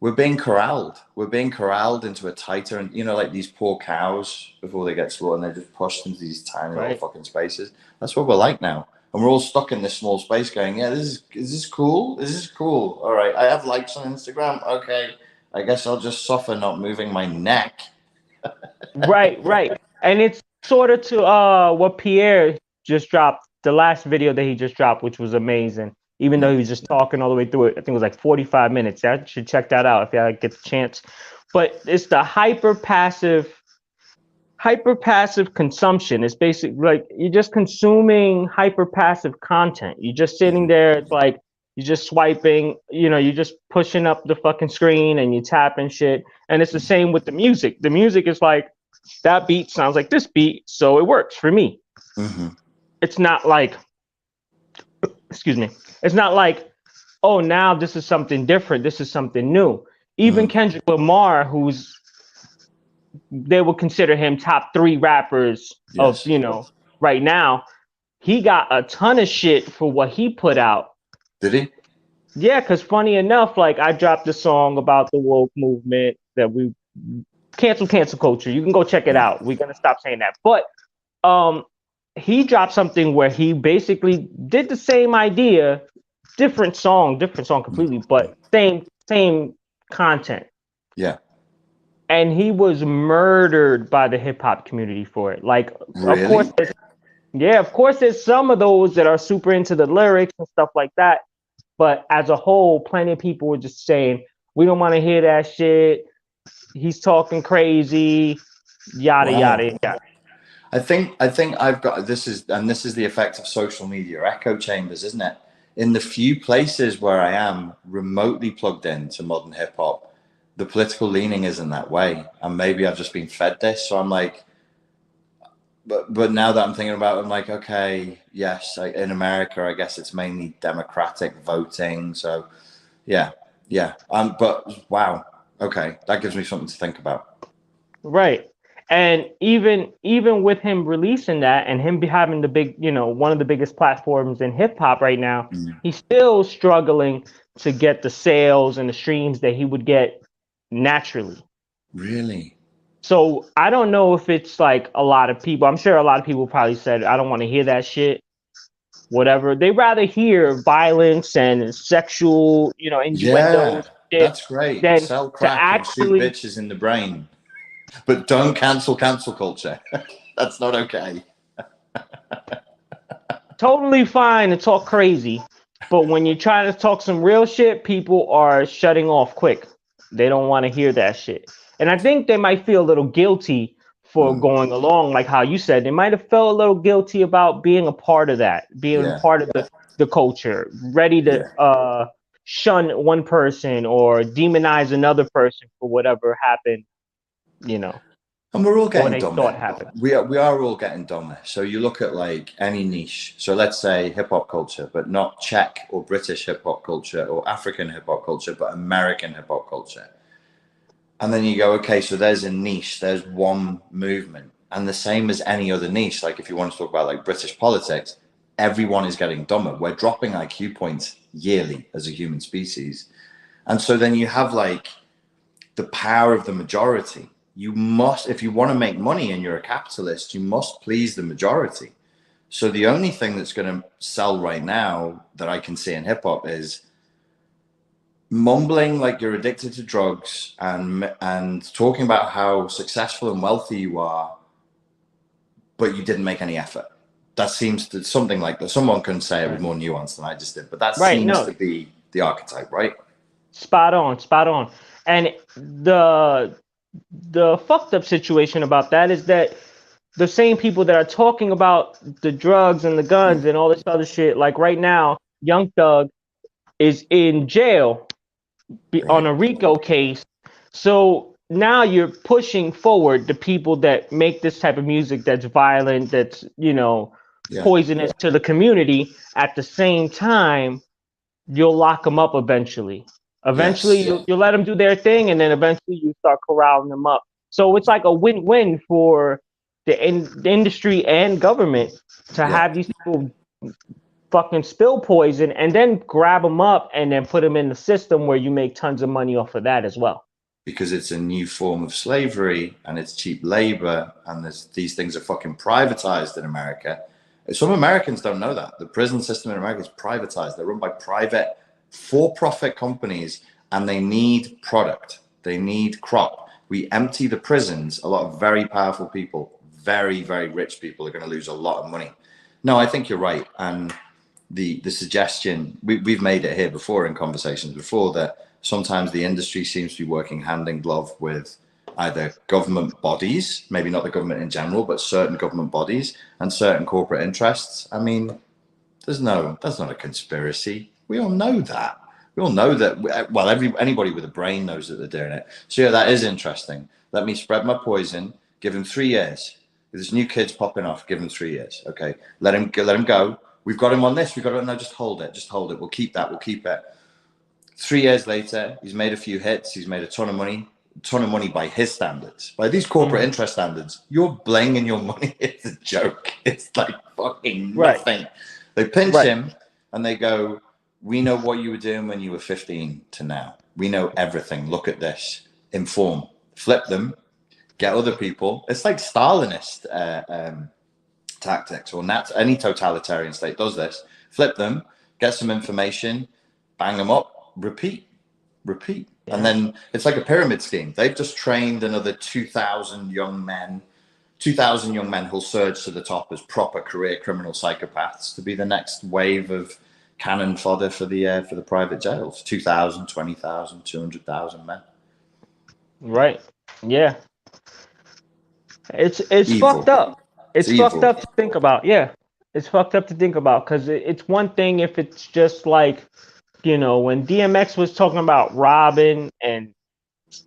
we're being corralled. We're being corralled into a tighter, and like these poor cows before they get slaughtered, and they're just pushed into these tiny little fucking spaces. That's what we're like now, and we're all stuck in this small space, going, "Yeah, is this cool? Is this cool? All right, I have likes on Instagram. Okay, I guess I'll just suffer not moving my neck." Right, and it's sort of to what Pierre just dropped, the last video that he just dropped, which was amazing. Even though he was just talking all the way through it, I think it was like 45 minutes. I should check that out if y'all get the chance. But it's the hyper passive consumption. It's basically like you're just consuming hyper passive content. You're just sitting there. It's like you're just swiping, you're just pushing up the fucking screen and you tapping shit. And it's the same with the music. The music is like, that beat sounds like this beat, so it works for me. Mm-hmm. It's not like, excuse me, it's not like, oh, now this is something different, this is something new. Even Kendrick Lamar, they would consider him top 3 rappers of, right now, he got a ton of shit for what he put out. Did he? Yeah, because funny enough, like, I dropped a song about the woke movement that we cancel culture. You can go check it out. We're gonna stop saying that. But he dropped something where he basically did the same idea, different song completely, but same content. Yeah. And he was murdered by the hip hop community for it. Like, really? Of course, there's some of those that are super into the lyrics and stuff like that. But as a whole, plenty of people were just saying, we don't want to hear that shit. He's talking crazy, yada, yada, yada. I think I've got, this is the effect of social media echo chambers, isn't it? In the few places where I am remotely plugged into modern hip hop, the political leaning isn't that way. And maybe I've just been fed this. So I'm like, but now that I'm thinking about it, I'm like, okay, yes, in America, I guess it's mainly democratic voting. So yeah. But wow. Okay. That gives me something to think about. Right. And even with him releasing that and him having the big, one of the biggest platforms in hip hop right now, he's still struggling to get the sales and the streams that he would get naturally. Really? So I don't know if it's like a lot of people. I'm sure a lot of people probably said, I don't want to hear that shit. Whatever. They rather hear violence and sexual, innuendos. Yeah, that's great. Sell crack and shoot bitches in the brain. But don't cancel culture. That's not okay. Totally fine to talk crazy. But when you're trying to talk some real shit, people are shutting off quick. They don't want to hear that shit. And I think they might feel a little guilty for going along, like how you said. They might have felt a little guilty about being a part of that, being a part of the culture, ready to shun one person or demonize another person for whatever happened, And we're all getting dumber. We are all getting dumber. So you look at like any niche. So let's say hip hop culture, but not Czech or British hip hop culture or African hip hop culture, but American hip hop culture. And then you go, okay, so there's a niche, there's one movement. And the same as any other niche, like if you want to talk about like British politics, everyone is getting dumber. We're dropping IQ points yearly as a human species. And so then you have like the power of the majority. You must, if you want to make money and you're a capitalist, you must please the majority. So the only thing that's going to sell right now that I can see in hip hop is mumbling like you're addicted to drugs and talking about how successful and wealthy you are, but you didn't make any effort. That seems to something like that. Someone can say it with more nuance than I just did, but that seems to be the archetype, right? Spot on. And the fucked up situation about that is that the same people that are talking about the drugs and the guns and all this other shit, like right now, Young Thug is in jail on a RICO case. So now you're pushing forward the people that make this type of music that's violent, that's, poisonous to the community. At the same time, you'll lock them up eventually. You'll let them do their thing, and then eventually you start corralling them up. So it's like a win-win for the industry and government to have these people fucking spill poison and then grab them up and then put them in the system where you make tons of money off of that as well. Because it's a new form of slavery and it's cheap labor, and these things are fucking privatized in America. Some Americans don't know that. The prison system in America is privatized. They're run by private for-profit companies, and they need product. They need crop. We empty the prisons. A lot of very powerful people, very, very rich people are going to lose a lot of money. No, I think you're right. And the suggestion, we've made it here before in conversations before, that sometimes the industry seems to be working hand in glove with either government bodies, maybe not the government in general, but certain government bodies and certain corporate interests. I mean, that's not a conspiracy. We all know that. We all know that. Well, anybody with a brain knows that they're doing it. So yeah, that is interesting. Let me spread my poison. Give him 3 years. If there's new kids popping off, give him 3 years. Okay, let him go. We've got him on this. We've got him. No, just hold it. Just hold it. We'll keep that. We'll keep it. 3 years later, he's made a few hits. He's made a ton of money. Ton of money by his standards, by these corporate interest standards. Your bling and your money is a joke. It's like fucking nothing. Right. They pinch him and they go, we know what you were doing when you were 15 to now. We know everything. Look at this. Inform. Flip them. Get other people. It's like Stalinist tactics, or any totalitarian state does this. Flip them. Get some information. Bang them up. Repeat. Yeah. And then it's like a pyramid scheme. They've just trained another 2,000 young men who'll surge to the top as proper career criminal psychopaths to be the next wave of cannon fodder for the private jails. 2,000, 20,000, 200,000 men. Right. Yeah. It's fucked up. It's fucked up to think about. Yeah. It's fucked up to think about, because it's one thing if it's just like, you know, when DMX was talking about robbing and,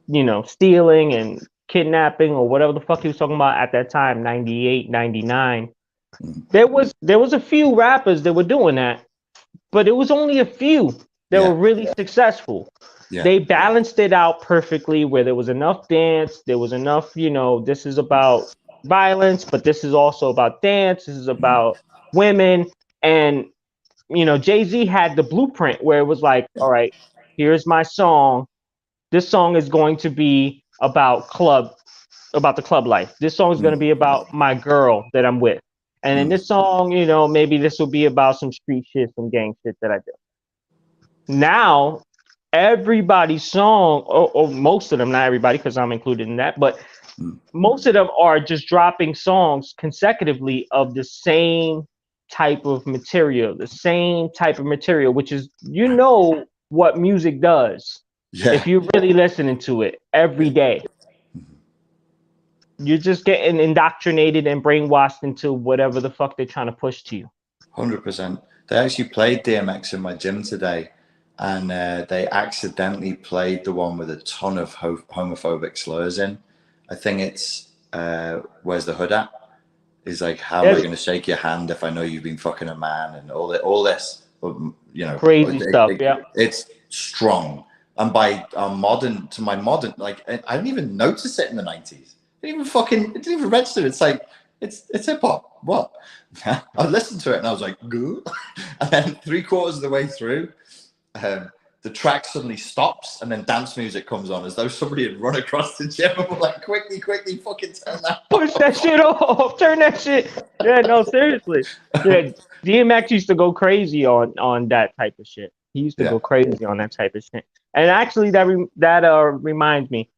you know, stealing and kidnapping or whatever the fuck he was talking about at that time, 98, 99, there was a few rappers that were doing that, but it was only a few that were really successful. Yeah. They balanced it out perfectly, where there was enough dance, there was enough, you know, this is about violence, but this is also about dance, this is about women. And you know, Jay-Z had the blueprint where it was like, all right, here's my song. This song is going to be about the club life. This song is going to be about my girl that I'm with. And in this song, you know, maybe this will be about some street shit, some gang shit that I do. Now, everybody's song, or most of them, not everybody, because I'm included in that, but most of them are just dropping songs consecutively of the same type of material, which is, you know, what music does if you're really listening to it every day. You're just getting indoctrinated and brainwashed into whatever the fuck they're trying to push to you. 100%. They actually played DMX in my gym today, and they accidentally played the one with a ton of homophobic slurs in. I think it's Where's the Hood At? Is like, how am I going to shake your hand if I know you've been fucking a man, and all this, you know, crazy stuff. It's strong. And by modern, like, I didn't even notice it in the 90s. It didn't even register. It's like, it's hip hop. What? I listened to it and I was like, good. And then 3/4 of the way through, the track suddenly stops and then dance music comes on as though somebody had run across the gym and were like, quickly, fucking turn that off. Push that shit off. Turn that shit. Yeah, no, seriously. Yeah, DMX used to go crazy on that type of shit. He used to go crazy on that type of shit. And actually, that reminds me.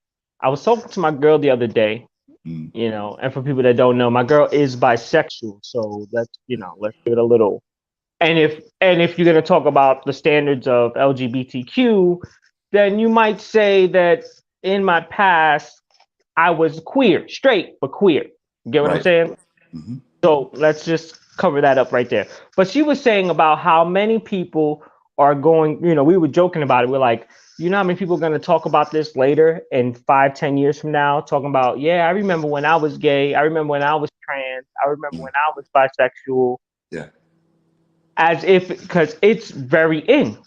I was talking to my girl the other day, you know, and for people that don't know, my girl is bisexual. So let's give it a little. And if you're going to talk about the standards of LGBTQ, then you might say that in my past, I was queer, straight, but queer. You get what I'm saying? Mm-hmm. So let's just cover that up right there. But she was saying about how many people are going, you know, we were joking about it. We're like, you know how many people are going to talk about this later in 5-10 years from now, talking about, yeah, I remember when I was gay. I remember when I was trans. I remember when I was bisexual. Yeah. As if, because it's very in.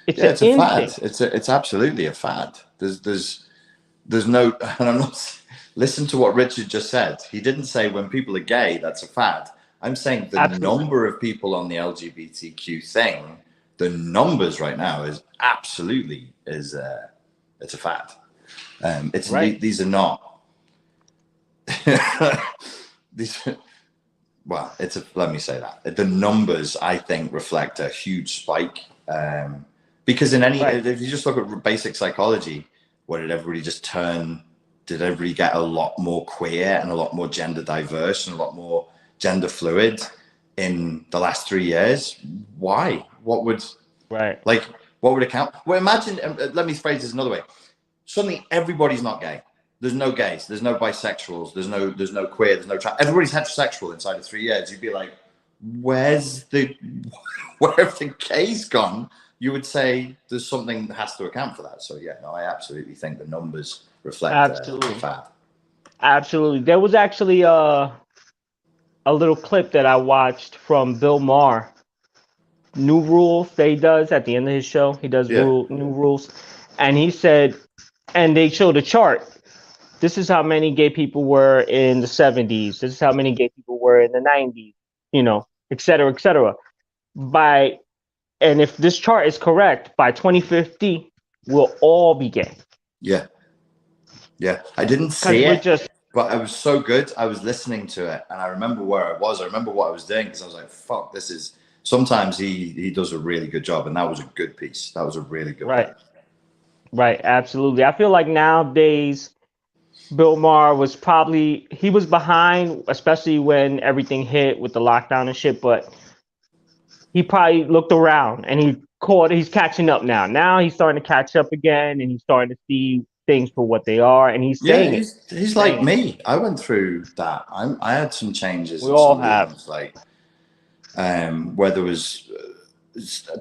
It's a fad. It's absolutely a fad. There's no, and I'm not, listen to what Richard just said. He didn't say when people are gay, that's a fad. I'm saying the number of people on the LGBTQ thing, the numbers right now is absolutely, it's a fad. It's right. These are not, well, let me say that. The numbers, I think, reflect a huge spike. Because if you just look at basic psychology, what did everybody just turn? Did everybody get a lot more queer and a lot more gender diverse and a lot more gender fluid in the last 3 years? Why? What would account? Well, imagine, let me phrase this another way. Suddenly everybody's not gay. There's no gays, there's no bisexuals, there's no queer, there's no trans. Everybody's heterosexual inside of 3 years. You'd be like, where's the where have the K's gone? You would say there's something that has to account for that. So yeah, no, I absolutely think the numbers reflect the fact. Absolutely. There was actually a little clip that I watched from Bill Maher, new rules that he does at the end of his show. He does new rules, and he said, and they showed a chart. This is how many gay people were in the 70s. This is how many gay people were in the 90s, you know, et cetera, et cetera. And if this chart is correct, by 2050, we'll all be gay. Yeah. Yeah. I didn't see it, but it was so good. I was listening to it, and I remember where I was. I remember what I was doing, because I was like, fuck, this is... Sometimes he does a really good job, and that was a good piece. That was a really good one. Right, absolutely. I feel like nowadays, Bill Maher was he was behind, especially when everything hit with the lockdown and shit, but he probably looked around and he's catching up now. Now he's starting to catch up again, and he's starting to see things for what they are, and he's saying he's like me. I went through that. I had some changes. We all have. Like, where there was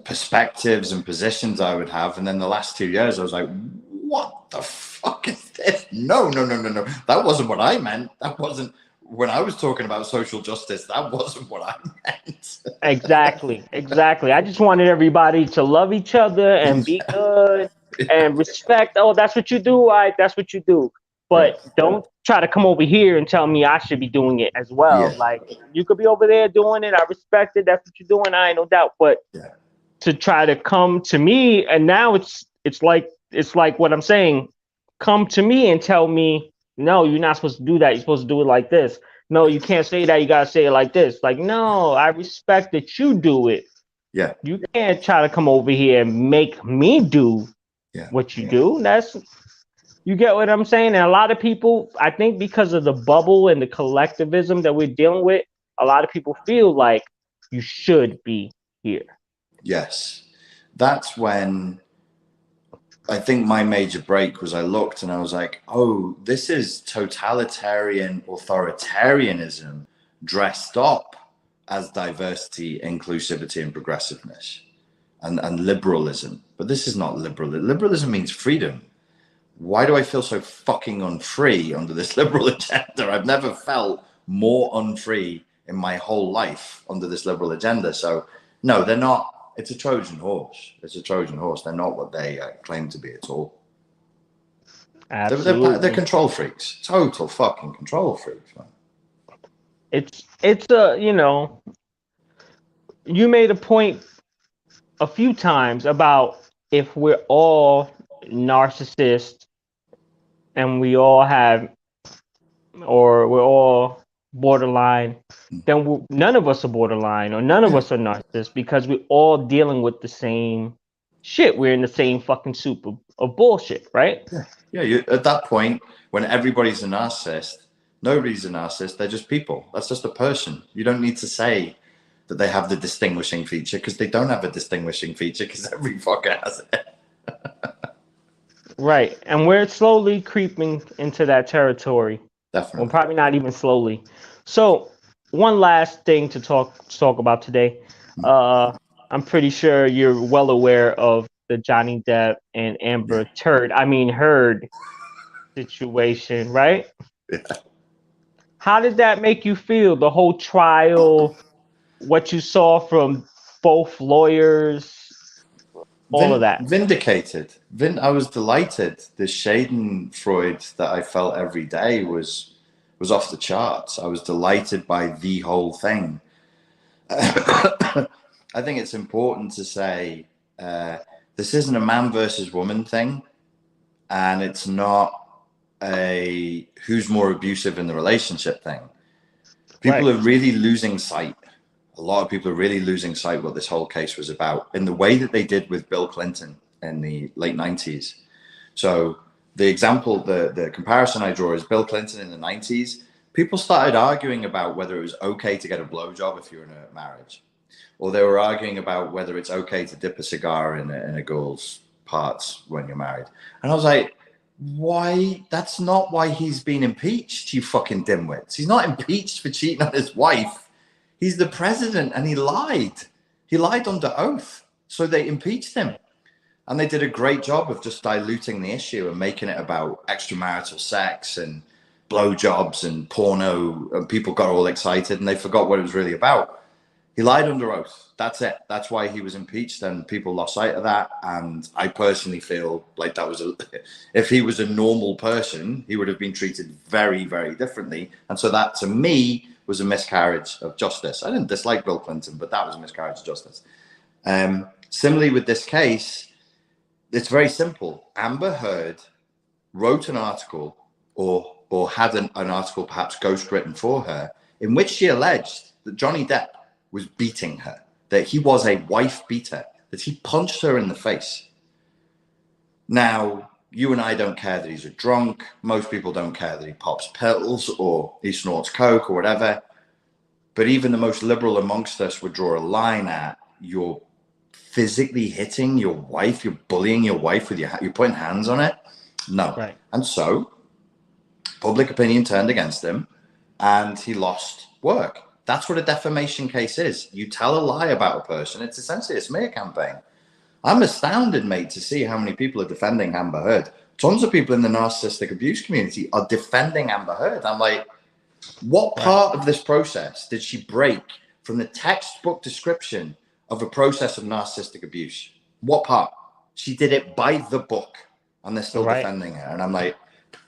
perspectives and positions I would have, and then the last 2 years I was like, what the fuck is this? No, that wasn't what I meant. That wasn't when I was talking about social justice. That wasn't what I meant. Exactly. I just wanted everybody to love each other and be good and respect. Oh, that's what you do, right? That's what you do. But don't try to come over here and tell me I should be doing it as well. Yeah. Like, you could be over there doing it. I respect it. That's what you're doing. I ain't no doubt. But to try to come to me, and now it's like what I'm saying. Come to me and tell me, no, you're not supposed to do that. You're supposed to do it like this. No, you can't say that. You got to say it like this. Like, no, I respect that you do it. Yeah. You can't try to come over here and make me do what you do. You get what I'm saying? And a lot of people, I think because of the bubble and the collectivism that we're dealing with, a lot of people feel like you should be here. Yes. That's when I think my major break was, I looked and I was like, oh, this is totalitarian authoritarianism dressed up as diversity, inclusivity, and progressiveness and liberalism. But this is not liberalism. Liberalism means freedom. Why do I feel so fucking unfree under this liberal agenda? I've never felt more unfree in my whole life under this liberal agenda. So no, they're not. It's a Trojan horse. It's a Trojan horse. They're not what they claim to be at all. Absolutely. They're control freaks. Total fucking control freaks, man. It's a, you know, you made a point a few times about if we're all narcissists and we all have, or we're all borderline, then none of us are borderline, or none of us are narcissists, because we're all dealing with the same shit. We're in the same fucking soup of bullshit, right? Yeah. At that point, when everybody's a narcissist, nobody's a narcissist. They're just people. That's just a person. You don't need to say that they have the distinguishing feature, because they don't have a distinguishing feature, because every fucker has it. Right. And we're slowly creeping into that territory. Definitely. Well, probably not even slowly. So one last thing to talk about today. I'm pretty sure you're well aware of the Johnny Depp and Amber Heard situation, right? Yeah. How did that make you feel? The whole trial, what you saw from both lawyers, all of that. Vindicated. I was delighted. The Schadenfreude that I felt every day was off the charts. I was delighted by the whole thing. I think it's important to say this isn't a man versus woman thing, and it's not a who's more abusive in the relationship thing. People are really losing sight. A lot of people are really losing sight what this whole case was about, in the way that they did with Bill Clinton in the late 90s. So the example, the comparison I draw is Bill Clinton in the 90s. People started arguing about whether it was okay to get a blowjob if you're in a marriage, or they were arguing about whether it's okay to dip a cigar in a girl's parts when you're married. And I was like, why? That's not why he's been impeached, you fucking dimwits. He's not impeached for cheating on his wife. He's the president, and he lied. He lied under oath. So they impeached him. And they did a great job of just diluting the issue and making it about extramarital sex and blowjobs and porno. And people got all excited and they forgot what it was really about. He lied under oath. That's it. That's why he was impeached, and people lost sight of that. And I personally feel like that was if he was a normal person, he would have been treated very, very differently. And so that, to me, was a miscarriage of justice. I didn't dislike Bill Clinton, but that was a miscarriage of justice. Similarly with this case, it's very simple. Amber Heard wrote an article or had an article perhaps ghostwritten for her in which she alleged that Johnny Depp was beating her, that he was a wife beater, that he punched her in the face. Now, you and I don't care that he's a drunk. Most people don't care that he pops pills or he snorts coke or whatever. But even the most liberal amongst us would draw a line at you're physically hitting your wife, you're bullying your wife with you're putting hands on it. No. Right. And so public opinion turned against him and he lost work. That's what a defamation case is. You tell a lie about a person. It's essentially a smear campaign. I'm astounded, mate, to see how many people are defending Amber Heard. Tons of people in the narcissistic abuse community are defending Amber Heard. I'm like, what part of this process did she break from the textbook description of a process of narcissistic abuse? What part? She did it by the book, and they're still defending her. And I'm like,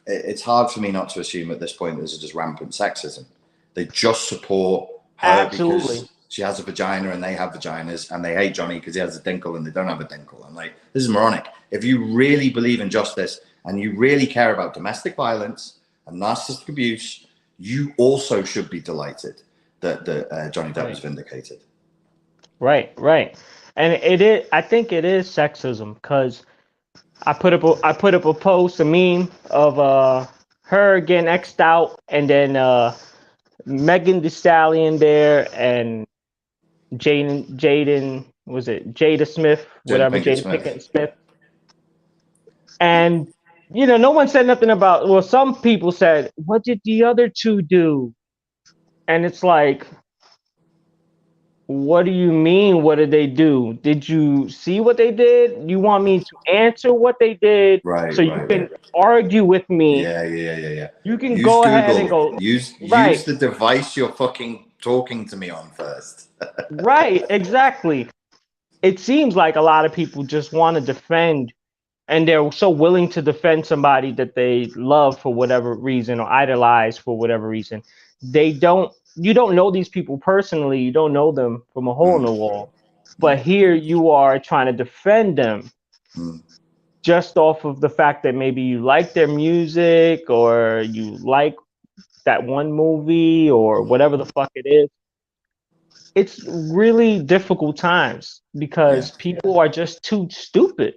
it's hard for me not to assume at this point this is just rampant sexism. They just support her because she has a vagina and they have vaginas, and they hate Johnny because he has a dinkle and they don't have a dinkle. I'm like, this is moronic. If you really believe in justice and you really care about domestic violence and narcissistic abuse, you also should be delighted that Johnny Depp was vindicated. Right. And it is. I think it is sexism because I put up a post, a meme of her getting X'd out, and then Megan Thee Stallion there, and Jaden, was it Jada Smith, whatever, Jada Pinkett Smith. And no one said nothing about. Well, some people said, "What did the other two do?" And it's like, what do you mean? What did they do? Did you see what they did? You want me to answer what they did, so you can argue with me? Yeah. You can go ahead and go. Use the device you're fucking talking to me on first. Right, exactly. It seems like a lot of people just want to defend, and they're so willing to defend somebody that they love for whatever reason or idolize for whatever reason. You don't know these people personally. You don't know them from a hole in the wall. But here you are trying to defend them just off of the fact that maybe you like their music or you like that one movie or whatever the fuck it is. It's really difficult times because people are just too stupid.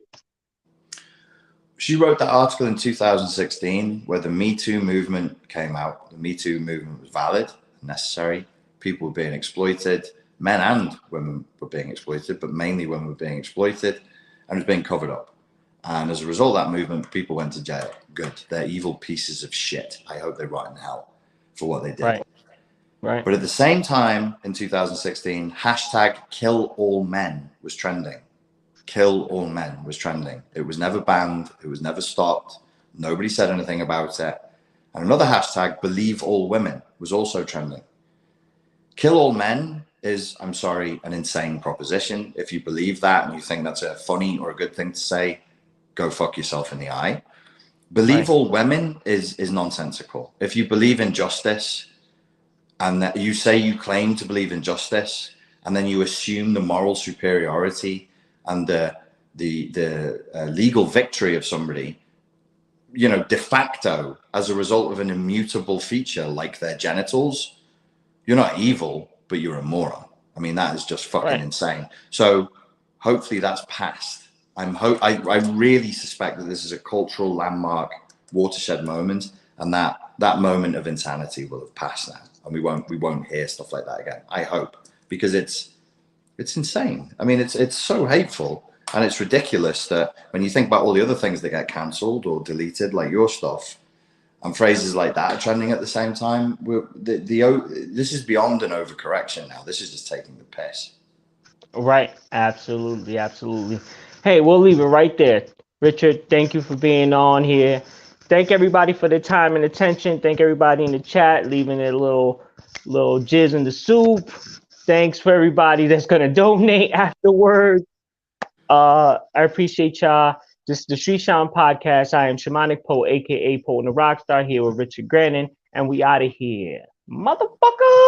She wrote that article in 2016 where the Me Too movement came out. The Me Too movement was valid, necessary. People were being exploited. Men and women were being exploited, but mainly women were being exploited, and it was being covered up. And as a result of that movement, people went to jail. Good. They're evil pieces of shit. I hope they rot in hell for what they did. Right. But at the same time, in 2016, hashtag kill all men was trending. Kill all men was trending. It was never banned. It was never stopped. Nobody said anything about it. And another hashtag, believe all women, was also trending. Kill all men is, I'm sorry, an insane proposition. If you believe that and you think that's a funny or a good thing to say, go fuck yourself in the eye. Believe all women is nonsensical. If you believe in justice and that you say you claim to believe in justice and then you assume the moral superiority and the legal victory of somebody, de facto, as a result of an immutable feature like their genitals, you're not evil, but you're a moron. I mean, that is just fucking insane. So hopefully that's passed. I really suspect that this is a cultural landmark watershed moment, and that moment of insanity will have passed now, and we won't hear stuff like that again. I hope, because it's insane. I mean, it's so hateful, and it's ridiculous that when you think about all the other things that get cancelled or deleted, like your stuff, and phrases like that are trending at the same time. This is beyond an overcorrection now. This is just taking the piss. Right. Absolutely. Absolutely. Hey, we'll leave it right there. Richard, thank you for being on here. Thank everybody for their time and attention. Thank everybody in the chat, leaving their little jizz in the soup. Thanks for everybody that's gonna donate afterwards. I appreciate y'all. This is the Street Shaman Podcast. I am Shamanic Poe, aka Poe and the Rockstar, here with Richard Grannon, and we out of here. Motherfucker!